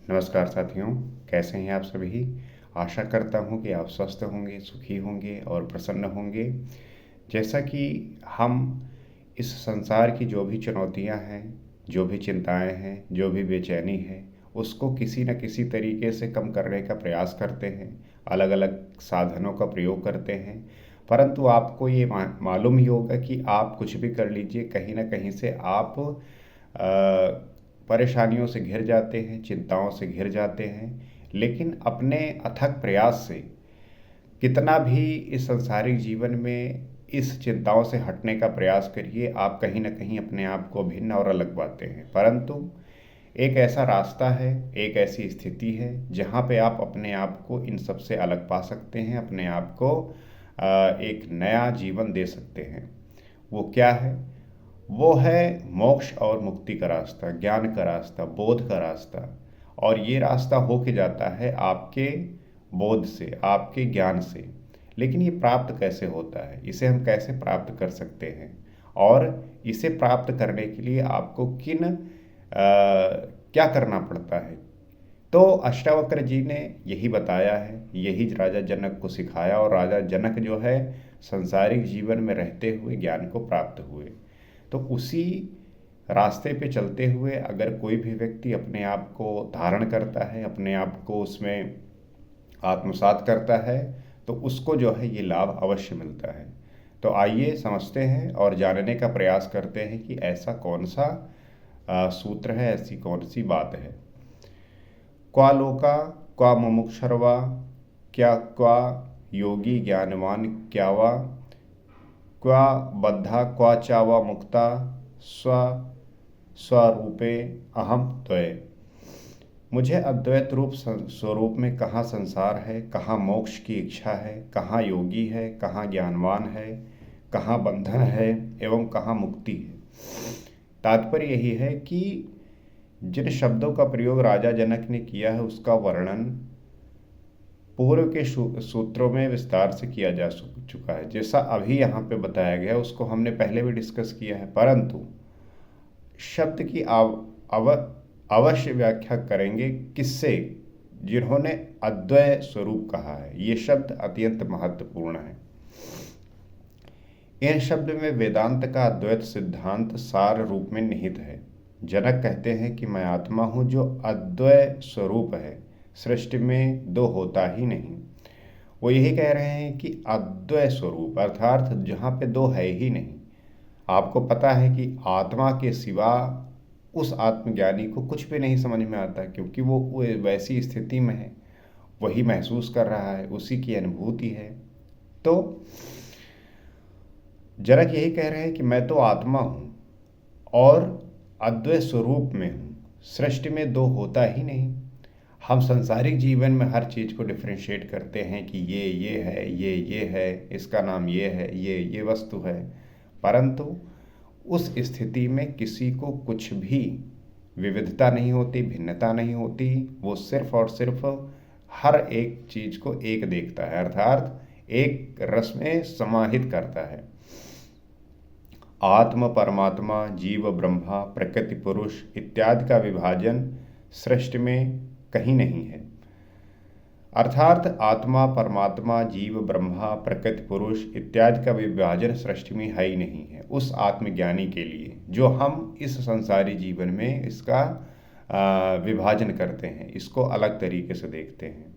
नमस्कार साथियों, कैसे हैं आप सभी। आशा करता हूं कि आप स्वस्थ होंगे, सुखी होंगे और प्रसन्न होंगे। जैसा कि हम इस संसार की जो भी चुनौतियां हैं, जो भी चिंताएं हैं, जो भी बेचैनी है, उसको किसी न किसी तरीके से कम करने का प्रयास करते हैं, अलग अलग साधनों का प्रयोग करते हैं। परंतु आपको ये मालूम ही होगा कि आप कुछ भी कर लीजिए, कहीं ना कहीं से आप परेशानियों से घिर जाते हैं, चिंताओं से घिर जाते हैं। लेकिन अपने अथक प्रयास से कितना भी इस सांसारिक जीवन में इस चिंताओं से हटने का प्रयास करिए, आप कहीं ना कहीं अपने आप को भिन्न और अलग पाते हैं। परंतु एक ऐसा रास्ता है, एक ऐसी स्थिति है जहाँ पे आप अपने आप को इन सब से अलग पा सकते हैं, अपने आप को एक नया जीवन दे सकते हैं। वो क्या है? वो है मोक्ष और मुक्ति का रास्ता, ज्ञान का रास्ता, बोध का रास्ता। और ये रास्ता होके जाता है आपके बोध से, आपके ज्ञान से। लेकिन ये प्राप्त कैसे होता है, इसे हम कैसे प्राप्त कर सकते हैं, और इसे प्राप्त करने के लिए आपको क्या करना पड़ता है? तो अष्टावक्र जी ने यही बताया है, यही राजा जनक को सिखाया, और राजा जनक जो है संसारिक जीवन में रहते हुए ज्ञान को प्राप्त हुए। तो उसी रास्ते पे चलते हुए अगर कोई भी व्यक्ति अपने आप को धारण करता है, अपने आप को उसमें आत्मसात करता है, तो उसको जो है ये लाभ अवश्य मिलता है। तो आइए समझते हैं और जानने का प्रयास करते हैं कि ऐसा कौन सा सूत्र है, ऐसी कौन सी बात है। क्वा लोका क्वा मुमुक्षरवा, क्या क्वा योगी ज्ञानवान क्या वा, क्वा बद्धा क्वा चावा मुक्ता, स्व स्वरूपे अहम द्वय। मुझे अद्वैत रूप स्वरूप में कहाँ संसार है, कहाँ मोक्ष की इच्छा है, कहाँ योगी है, कहाँ ज्ञानवान है, कहाँ बंधन है एवं कहाँ मुक्ति है। तात्पर्य यही है कि जिन शब्दों का प्रयोग राजा जनक ने किया है उसका वर्णन पूर्व के सूत्रों में विस्तार से किया जा चुका है। जैसा अभी यहाँ पे बताया गया उसको हमने पहले भी डिस्कस किया है, परंतु शब्द की अवश्य व्याख्या करेंगे किससे? जिन्होंने अद्वय स्वरूप कहा है। ये शब्द अत्यंत महत्वपूर्ण है। इन शब्द में वेदांत का अद्वैत सिद्धांत सार रूप में निहित है। जनक कहते हैं कि मैं आत्मा हूँ जो अद्वय स्वरूप है, सृष्टि में दो होता ही नहीं। वो यही कह रहे हैं कि अद्वय स्वरूप अर्थात जहाँ पे दो है ही नहीं। आपको पता है कि आत्मा के सिवा उस आत्मज्ञानी को कुछ भी नहीं समझ में आता, क्योंकि वो वैसी स्थिति में है, वही महसूस कर रहा है, उसी की अनुभूति है। तो जनक यही कह रहे हैं कि मैं तो आत्मा हूँ और अद्वय स्वरूप में हूँ, सृष्टि में दो होता ही नहीं। हम संसारिक जीवन में हर चीज़ को डिफ्रेंशिएट करते हैं कि ये है, ये है, इसका नाम ये है, ये वस्तु है। परंतु उस स्थिति में किसी को कुछ भी विविधता नहीं होती, भिन्नता नहीं होती। वो सिर्फ और सिर्फ हर एक चीज़ को एक देखता है, अर्थात एक रस में समाहित करता है। आत्म परमात्मा, जीव ब्रह्मा, प्रकृति पुरुष इत्यादि का विभाजन सृष्टि में कहीं नहीं है। अर्थात आत्मा, परमात्मा, जीव ब्रह्मा, प्रकृति पुरुष इत्यादि का विभाजन सृष्टि में है ही नहीं है उस आत्मज्ञानी के लिए, जो हम इस संसारी जीवन में इसका विभाजन करते हैं, इसको अलग तरीके से देखते हैं।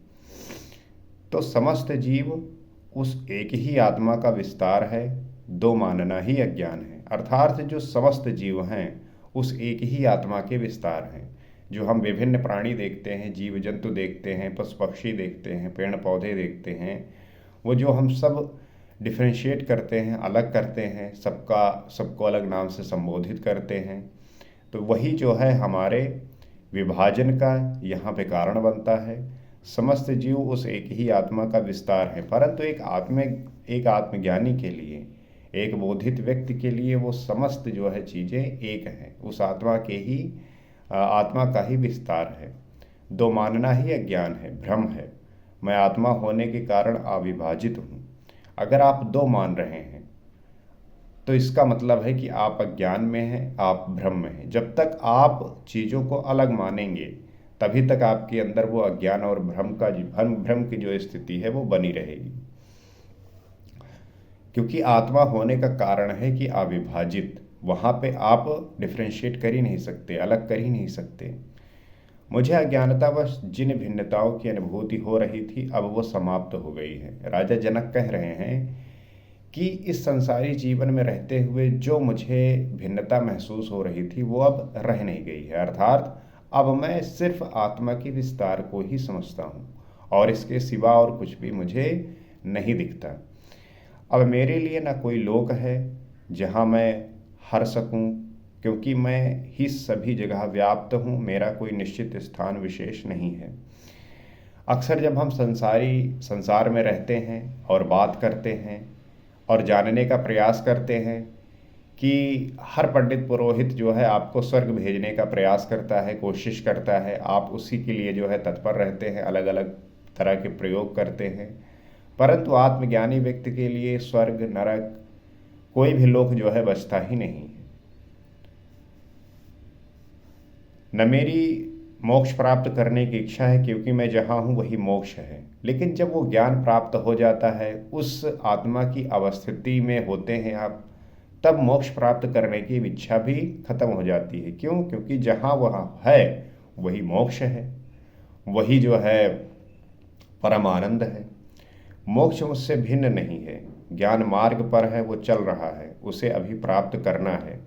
तो समस्त जीव उस एक ही आत्मा का विस्तार है, दो मानना ही अज्ञान है। अर्थात जो समस्त जीव हैं उस एक ही आत्मा के विस्तार हैं। जो हम विभिन्न प्राणी देखते हैं, जीव जंतु देखते हैं, पशु पक्षी देखते हैं, पेड़ पौधे देखते हैं, वो जो हम सब डिफ्रेंशिएट करते हैं, अलग करते हैं, सबको अलग नाम से संबोधित करते हैं, तो वही जो है हमारे विभाजन का यहाँ पे कारण बनता है। समस्त जीव उस एक ही आत्मा का विस्तार है, परंतु एक आत्मज्ञानी के लिए, एक बोधित व्यक्ति के लिए वो समस्त जो है चीज़ें एक हैं, उस आत्मा का ही विस्तार है। दो मानना ही अज्ञान है, भ्रम है। मैं आत्मा होने के कारण अविभाजित हूँ। अगर आप दो मान रहे हैं तो इसका मतलब है कि आप अज्ञान में हैं, आप भ्रम में हैं। जब तक आप चीज़ों को अलग मानेंगे तभी तक आपके अंदर वो अज्ञान और भ्रम की जो स्थिति है वो बनी रहेगी। क्योंकि आत्मा होने का कारण है कि अविभाजित, वहाँ पे आप डिफ्रेंशिएट कर ही नहीं सकते, अलग कर ही नहीं सकते। मुझे अज्ञानतावश जिन भिन्नताओं की अनुभूति हो रही थी अब वो समाप्त हो गई है। राजा जनक कह रहे हैं कि इस संसारी जीवन में रहते हुए जो मुझे भिन्नता महसूस हो रही थी वो अब रह नहीं गई है। अर्थात अब मैं सिर्फ आत्मा के विस्तार को ही समझता हूँ और इसके सिवा और कुछ भी मुझे नहीं दिखता। अब मेरे लिए ना कोई लोक है जहाँ मैं हर सकूं, क्योंकि मैं ही सभी जगह व्याप्त हूँ, मेरा कोई निश्चित स्थान विशेष नहीं है। अक्सर जब हम संसार में रहते हैं और बात करते हैं और जानने का प्रयास करते हैं कि हर पंडित पुरोहित जो है आपको स्वर्ग भेजने का प्रयास करता है, कोशिश करता है, आप उसी के लिए जो है तत्पर रहते हैं, अलग अलग तरह के प्रयोग करते हैं, परंतु आत्मज्ञानी व्यक्ति के लिए स्वर्ग नरक कोई भी लोक जो है बचता ही नहीं है। न मेरी मोक्ष प्राप्त करने की इच्छा है, क्योंकि मैं जहाँ हूँ वही मोक्ष है। लेकिन जब वो ज्ञान प्राप्त हो जाता है, उस आत्मा की अवस्थिति में होते हैं आप, तब मोक्ष प्राप्त करने की इच्छा भी खत्म हो जाती है। क्यों? क्योंकि जहाँ वहाँ है वही मोक्ष है, वही जो है परम आनंद है। मोक्ष उससे भिन्न नहीं है, ज्ञान मार्ग पर है, वो चल रहा है, उसे अभी प्राप्त करना है।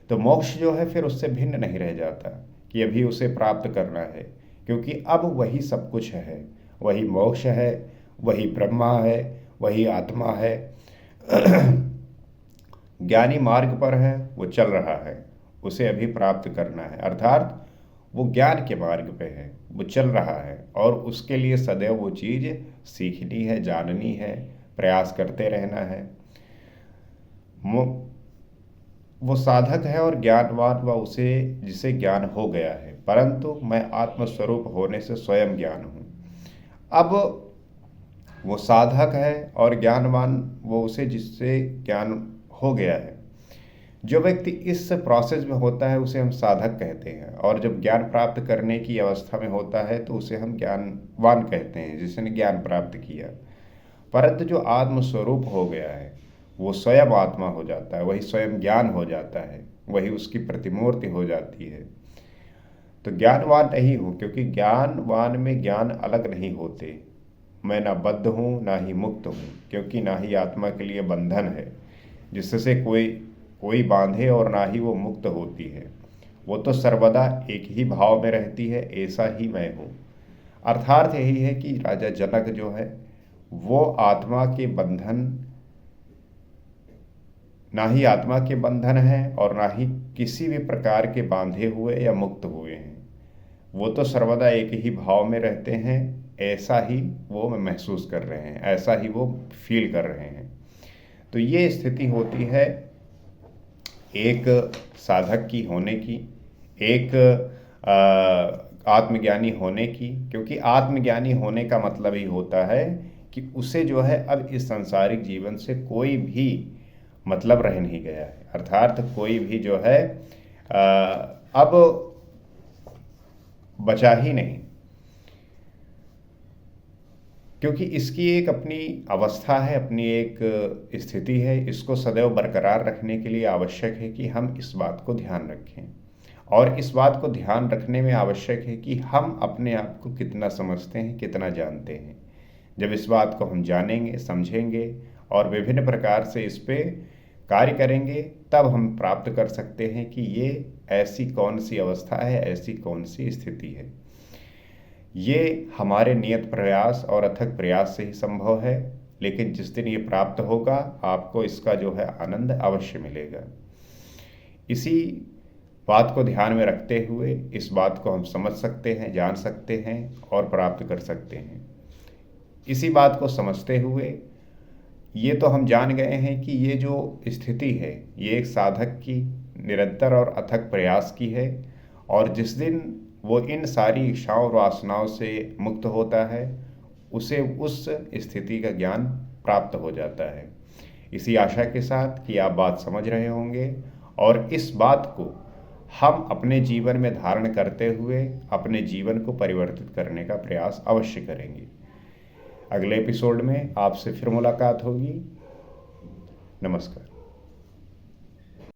तो मोक्ष जो है फिर उससे भिन्न नहीं रह जाता कि अभी उसे प्राप्त करना है, क्योंकि अब वही सब कुछ है, वही मोक्ष है, वही ब्रह्मा है, वही आत्मा है। ज्ञानी मार्ग पर है, वो चल रहा है, उसे अभी प्राप्त करना है। अर्थात वो ज्ञान के मार्ग पे है, वो चल रहा है और उसके लिए सदैव वो चीज़ सीखनी है, जाननी है, प्रयास करते रहना है। वो साधक है और ज्ञानवान व उसे जिसे ज्ञान हो गया है, परंतु मैं आत्मस्वरूप होने से स्वयं ज्ञान हूँ। अब वो साधक है और ज्ञानवान वो उसे जिससे ज्ञान हो गया है। जो व्यक्ति इस प्रोसेस में होता है उसे हम साधक कहते हैं, और जब ज्ञान प्राप्त करने की अवस्था में होता है तो उसे हम ज्ञानवान कहते हैं, जिसने ज्ञान प्राप्त किया। परंतु जो आत्मस्वरूप हो गया है वो स्वयं आत्मा हो जाता है, वही स्वयं ज्ञान हो जाता है, वही उसकी प्रतिमूर्ति हो जाती है। तो ज्ञानवान नहीं हूँ, क्योंकि ज्ञानवान में ज्ञान अलग नहीं होते। मैं ना बद्ध हूँ ना ही मुक्त हूँ, क्योंकि ना ही आत्मा के लिए बंधन है जिससे कोई बांधे और ना ही वो मुक्त होती है। वो तो सर्वदा एक ही भाव में रहती है, ऐसा ही मैं हूँ। अर्थात यही है कि राजा जनक जो है वो आत्मा के बंधन, ना ही आत्मा के बंधन है और ना ही किसी भी प्रकार के बांधे हुए या मुक्त हुए हैं। वो तो सर्वदा एक ही भाव में रहते हैं, ऐसा ही वो महसूस कर रहे हैं, ऐसा ही वो फील कर रहे हैं। तो ये स्थिति होती है एक साधक की होने की, एक आत्मज्ञानी होने की। क्योंकि आत्मज्ञानी होने का मतलब ही होता है कि उसे जो है अब इस सांसारिक जीवन से कोई भी मतलब रह नहीं गया है। अर्थात कोई भी जो है अब बचा ही नहीं, क्योंकि इसकी एक अपनी अवस्था है, अपनी एक स्थिति है। इसको सदैव बरकरार रखने के लिए आवश्यक है कि हम इस बात को ध्यान रखें, और इस बात को ध्यान रखने में आवश्यक है कि हम अपने आप को कितना समझते हैं, कितना जानते हैं। जब इस बात को हम जानेंगे, समझेंगे और विभिन्न प्रकार से इस पे कार्य करेंगे, तब हम प्राप्त कर सकते हैं कि ये ऐसी कौन सी अवस्था है, ऐसी कौन सी स्थिति है। ये हमारे नियत प्रयास और अथक प्रयास से ही संभव है, लेकिन जिस दिन ये प्राप्त होगा आपको इसका जो है आनंद अवश्य मिलेगा। इसी बात को ध्यान में रखते हुए इस बात को हम समझ सकते हैं, जान सकते हैं और प्राप्त कर सकते हैं। इसी बात को समझते हुए ये तो हम जान गए हैं कि ये जो स्थिति है ये एक साधक की निरंतर और अथक प्रयास की है, और जिस दिन वो इन सारी इच्छाओं और वासनाओं से मुक्त होता है उसे उस स्थिति का ज्ञान प्राप्त हो जाता है। इसी आशा के साथ कि आप बात समझ रहे होंगे और इस बात को हम अपने जीवन में धारण करते हुए अपने जीवन को परिवर्तित करने का प्रयास अवश्य करेंगे। अगले एपिसोड में आपसे फिर मुलाकात होगी। नमस्कार।